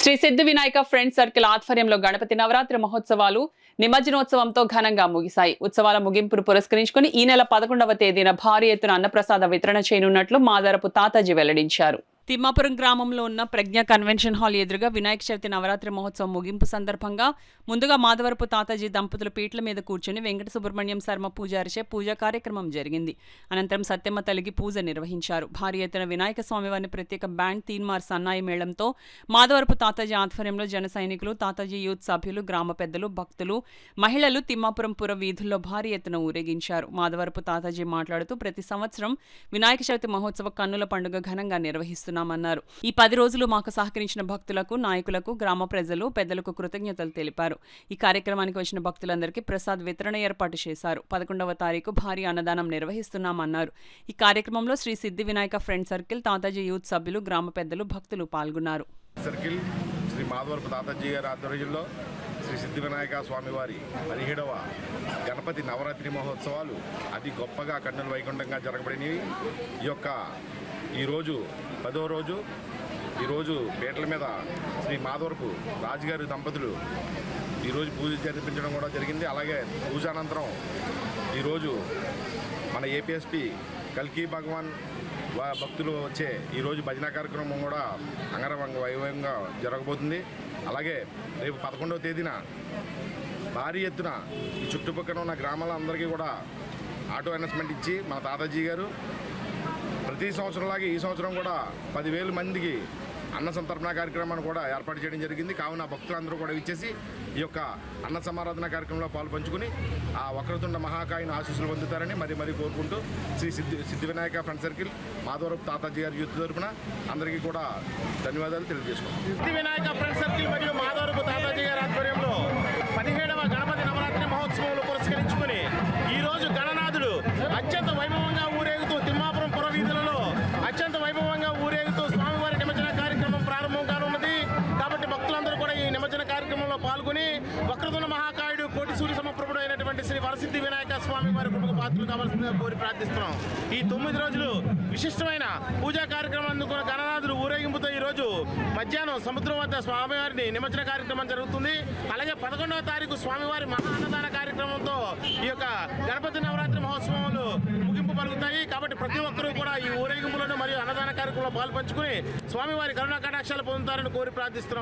శ్రీ సిద్ధి Vinayaka friends circle ఆధ్వర్యంలో గణపతి నవరాత్రి మహోత్సవాలు నిమజ్జనోత్సవంతో ఘనంగా ముగిశాయి. ఉత్సవాల ముగింపును పురస్కరించుకుని ఈ నెల 11వ తేదీన భారీ ఎత్తున అన్నప్రసాద వితరణ చేయనున్నట్లు మాదారపు తాతాజీ వెల్లడించారు. తిమ్మాపురం గ్రామంలో ఉన్న ప్రజ్ఞ కన్వెన్షన్ హాల్ ఎదురుగా వినాయక చవితి నవరాత్రి మహోత్సవం ముగింపు సందర్భంగా ముందుగా మాధవరపు తాతాజీ దంపతుల పీటల మీద కూర్చొని వెంకట సుబ్రహ్మణ్యం శర్మ పూజారిచే పూజా కార్యక్రమం జరిగింది. అనంతరం సత్యమ్మ తల్లికి పూజ నిర్వహించారు. భారీ ఎత్తున వినాయక స్వామివారిని ప్రత్యేక బ్యాండ్ తీన్మార్ సన్నాయి మేళంతో మాధవరపు తాతాజీ ఆధ్వర్యంలో జన సైనికులు, తాతాజీ యూత్ సభ్యులు, గ్రామ పెద్దలు, భక్తులు, మహిళలు తిమ్మాపురం పుర వీధుల్లో భారీ ఎత్తున ఊరేగించారు. మాధవరపు తాతాజీ మాట్లాడుతూ ప్రతి సంవత్సరం వినాయక చవితి మహోత్సవ కన్నుల పండుగ ఘనంగా నిర్వహిస్తున్నారు. ఈ 10 రోజులు మాకు సహకరించిన భక్తులకు, నాయకులకు, గ్రామ ప్రజలు, పెద్దలకు కృతజ్ఞతలు తెలిపారు. ఈ కార్యక్రమానికి వచ్చిన భక్తులందరికీ ప్రసాద్ వితరణ ఏర్పాటు చేశారు. 11వ తారీఖు భారీ అన్నదానం నిర్వహిస్తున్నామన్నారు. ఈ కార్యక్రమంలో శ్రీ సిద్ధి Vinayaka friend circle, Tataji youth సభ్యులు, గ్రామ పెద్దలు, భక్తులు పాల్గొన్నారు. సర్కిల్ శ్రీ మాధవరపు తాతాజీ గారి ఆధ్వర్యంలో శ్రీ సిద్ధి వినాయక స్వామివారి 17వ గణపతి నవరాత్రి మహోత్సవాలు అతి గొప్పగా కన్నుల వైకుంఠంగా జరగబడినవి. ఈరోజు 10వ రోజు. ఈరోజు పీటల మీద శ్రీ మాధవరపు రాజుగారి దంపతులు ఈరోజు పూజ జరిపించడం కూడా జరిగింది. అలాగే పూజానంతరం ఈరోజు మన ఏపీఎస్పీ కల్కి భగవాన్ భక్తులు వచ్చే ఈరోజు భజన కార్యక్రమం కూడా అంగరంగ వైభవంగా జరగబోతుంది. అలాగే రేపు 11వ తేదీన భారీ ఎత్తున ఈ చుట్టుపక్కల ఉన్న గ్రామాలందరికీ కూడా ఆటో అనౌన్స్మెంట్ ఇచ్చి మన తాతాజీ గారు ప్రతి సంవత్సరంలాగే ఈ సంవత్సరం కూడా 10,000 మందికి అన్న సంతర్పణ కార్యక్రమాన్ని కూడా ఏర్పాటు చేయడం జరిగింది. కావున భక్తులందరూ కూడా ఇచ్చేసి ఈ యొక్క అన్న సమారాధన కార్యక్రమంలో పాల్పంచుకుని ఆ వక్రతుండ మహాకాయను ఆశీస్సులు పొందుతారని మరీ కోరుకుంటూ శ్రీ సిద్ధి వినాయక ఫ్రెండ్ సర్కిల్ మాధవరపు తాతాజీ గారి యూత్ తరపున అందరికీ కూడా ధన్యవాదాలు తెలియజేసుకుంటాం. సిద్ధి వినాయక ఫ్రెండ్ సర్కిల్ మరియు మాధవరపు తాతాజీ గారి ఆధ్వర్యంలో 17వ గణపతి నవరాత్రి మహోత్సవంలో పురస్కరించుకుని ఈరోజు గణనాథుడు అత్యంత వైభవంగా ఊరేగుతూ తిమ్మాపురం పుర వీధులలో అత్యంత వైభవంగా ఊరేగుతూ స్వామివారి నిమజ్జన కార్యక్రమం ప్రారంభం కానున్నది. కాబట్టి భక్తులందరూ కూడా ఈ నిమజ్జన కార్యక్రమంలో పాల్గొని వక్రతుండ మహాకాయుడు, కోటి సూర్య సమప్రభుడు అయినటువంటి శ్రీ వరసిద్ధి వినాయక స్వామి వారి కృపకు పాత్రలు కావాల్సిందిగా కోరి ప్రార్థిస్తున్నాం. ఈ 9 రోజులు విశిష్టమైన పూజా కార్యక్రమం అందుకున్న గణనాథుడు ఊరేగింపుతో ఈరోజు మధ్యాహ్నం సముద్రం వద్ద స్వామివారిని నిమజ్జన కార్యక్రమం జరుగుతుంది. అలాగే 11వ తారీఖు స్వామివారి మహా అన్నదాన కార్యక్రమంతో ఈ యొక్క గణపతి నవరాత్రి మహోత్సవాలు ముగింపు పలుకుతాయి. కాబట్టి ప్రతి ఒక్కరూ కూడా ఈ ఊరేగింపులను మరియు అన్నదాన కార్యక్రమంలో పాల్పంచుకుని స్వామివారి కరుణా కటాక్షాలు పొందుతారని కోరి ప్రార్థిస్తున్నాం.